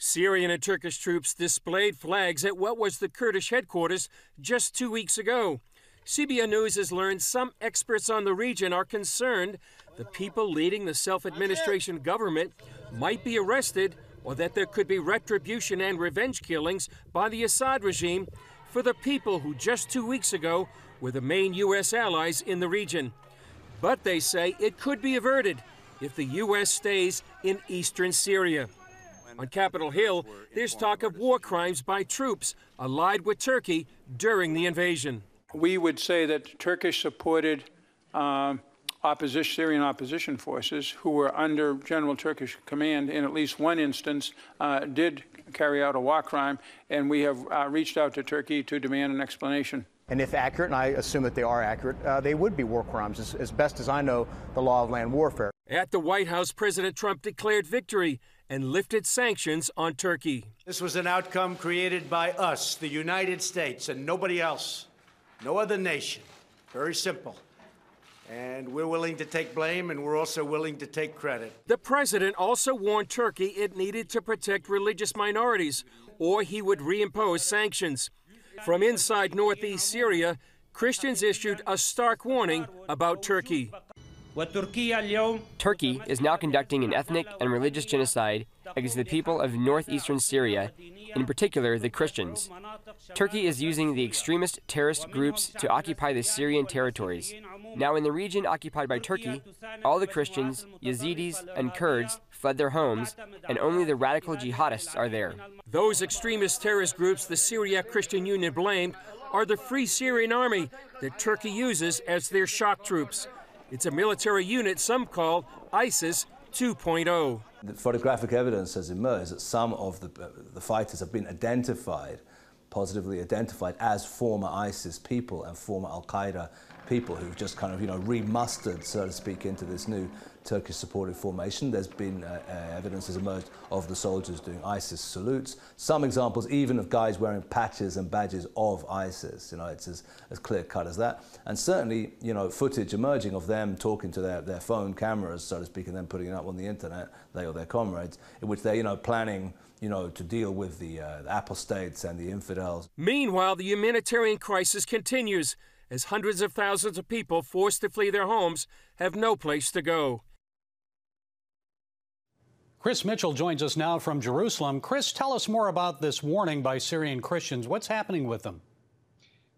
Syrian and Turkish troops displayed flags at what was the Kurdish headquarters just 2 weeks ago. CBN News has learned some experts on the region are concerned the people leading the self-administration government might be arrested, or that there could be retribution and revenge killings by the Assad regime for the people who just 2 weeks ago were the main U.S. allies in the region. But they say it could be averted if the U.S. stays in eastern Syria. On Capitol Hill, there's talk of war crimes by troops allied with Turkey during the invasion. We would say that Turkish-supported Syrian opposition forces, who were under general Turkish command in at least one instance, did carry out a war crime, and we have reached out to Turkey to demand an explanation. And if accurate, and I assume that they are accurate, they would be war crimes, as best as I know the law of land warfare. At the White House, President Trump declared victory and lifted sanctions on Turkey. This was an outcome created by us, the United States, and nobody else, no other nation. Very simple. And we're willing to take blame, and we're also willing to take credit. The president also warned Turkey it needed to protect religious minorities, or he would reimpose sanctions. From inside northeast Syria, Christians issued a stark warning about Turkey. Turkey is now conducting an ethnic and religious genocide against the people of northeastern Syria, in particular the Christians. Turkey is using the extremist terrorist groups to occupy the Syrian territories. Now, in the region occupied by Turkey, all the Christians, Yazidis, and Kurds fled their homes, and only the radical jihadists are there. Those extremist terrorist groups the Syriac Christian Union blamed are the Free Syrian Army that Turkey uses as their shock troops. It's a military unit some call ISIS 2.0. The photographic evidence has emerged that some of the fighters have been identified, positively identified, as former ISIS people and former Al-Qaeda people who've just kind of, remustered, so to speak, into this new Turkish-supported formation. There's been evidence has emerged of the soldiers doing ISIS salutes. Some examples even of guys wearing patches and badges of ISIS. It's as clear-cut as that. And certainly, footage emerging of them talking to their phone cameras, so to speak, and then putting it up on the internet, they or their comrades, in which they're, planning, to deal with the apostates and the infidels. Meanwhile, the humanitarian crisis continues as hundreds of thousands of people forced to flee their homes have no place to go. Chris Mitchell joins us now from Jerusalem. Chris, tell us more about this warning by Syrian Christians. What's happening with them?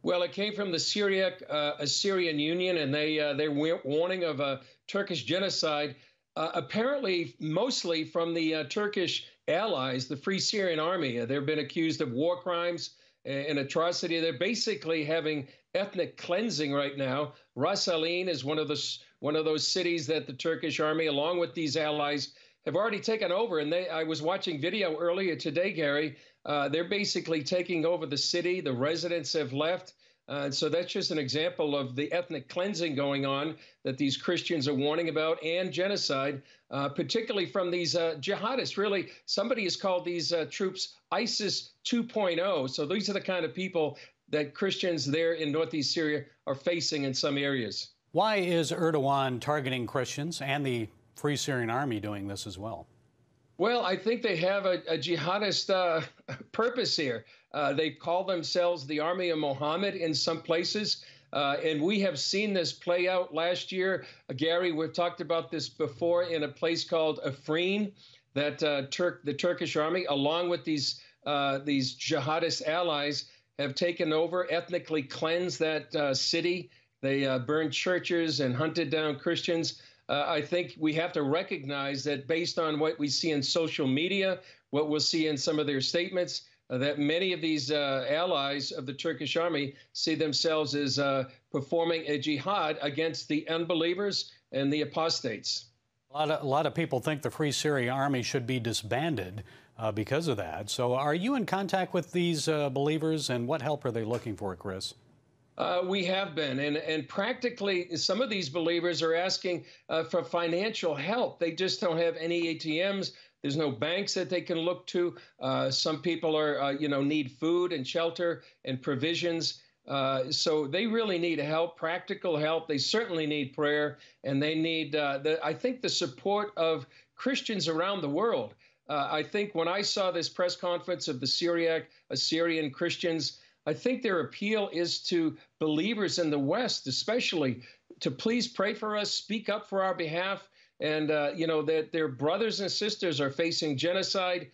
Well, it came from the Syrian Union, and they're warning of a Turkish genocide, apparently mostly from the Turkish allies, the Free Syrian Army. They've been accused of war crimes and atrocity. They're basically having ethnic cleansing right now. Ras Al Ain is one of those cities that the Turkish army, along with these allies, have already taken over. And I was watching video earlier today, Gary. They're basically taking over the city. The residents have left. So that's just an example of the ethnic cleansing going on that these Christians are warning about, and genocide, particularly from these jihadists. Really, somebody has called these troops ISIS 2.0. So these are the kind of people that Christians there in northeast Syria are facing in some areas. Why is Erdogan targeting Christians, and the Free Syrian Army doing this as well? Well, I think they have a jihadist purpose here. They call themselves the Army of Mohammed in some places. And we have seen this play out last year. Gary, we've talked about this before in a place called Afrin, that the Turkish army, along with these jihadist allies, have taken over, ethnically cleansed that city. They burned churches and hunted down Christians. I think we have to recognize that based on what we see in social media, what we'll see in some of their statements, that many of these allies of the Turkish army see themselves as performing a jihad against the unbelievers and the apostates. A lot of people think the Free Syrian Army should be disbanded because of that. So are you in contact with these believers, and what help are they looking for, Chris? We have been, and practically some of these believers are asking for financial help. They just don't have any ATMs. There's no banks that they can look to. Some people are, need food and shelter and provisions. So they really need help, practical help. They certainly need prayer, and they need, I think, the support of Christians around the world. I think when I saw this press conference of the Syriac Assyrian Christians, I think their appeal is to believers in the West, especially, to please pray for us, speak up for our behalf, and that their brothers and sisters are facing genocide,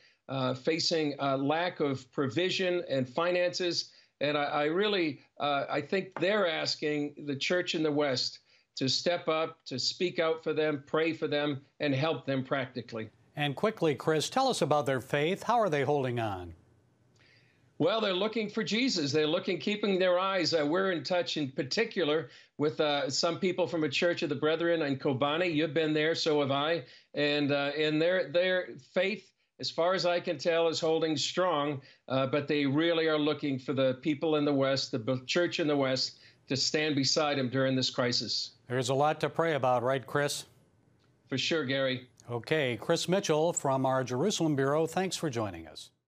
facing a lack of provision and finances. And I think they're asking the church in the West to step up, to speak out for them, pray for them, and help them practically. And quickly, Chris, tell us about their faith. How are they holding on? Well, they're looking for Jesus. They're keeping their eyes. We're in touch in particular with some people from a Church of the Brethren in Kobani. You've been there, so have I. And their faith, as far as I can tell, is holding strong. But they really are looking for the people in the West, the church in the West, to stand beside them during this crisis. There's a lot to pray about, right, Chris? For sure, Gary. Okay, Chris Mitchell from our Jerusalem Bureau, thanks for joining us.